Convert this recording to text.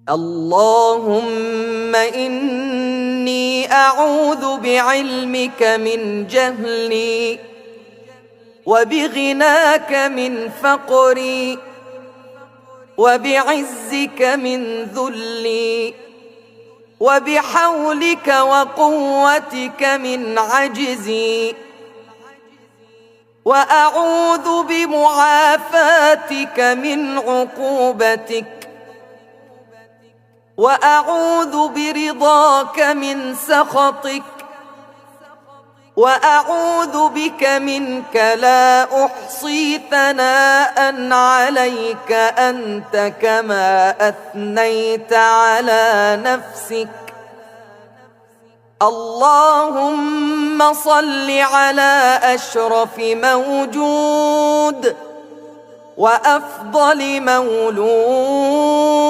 اللهم إني أعوذ بعلمك من جهلي وبغناك من فقري وبعزك من ذلي وبحولك وقوتك من عجزي، وأعوذ بمعافاتك من عقوبتك، وأعوذ برضاك من سخطك، وأعوذ بك منك لا أحصي ثناء عليك أنت كما أثنيت على نفسك. اللهم صل على أشرف موجود وأفضل مولود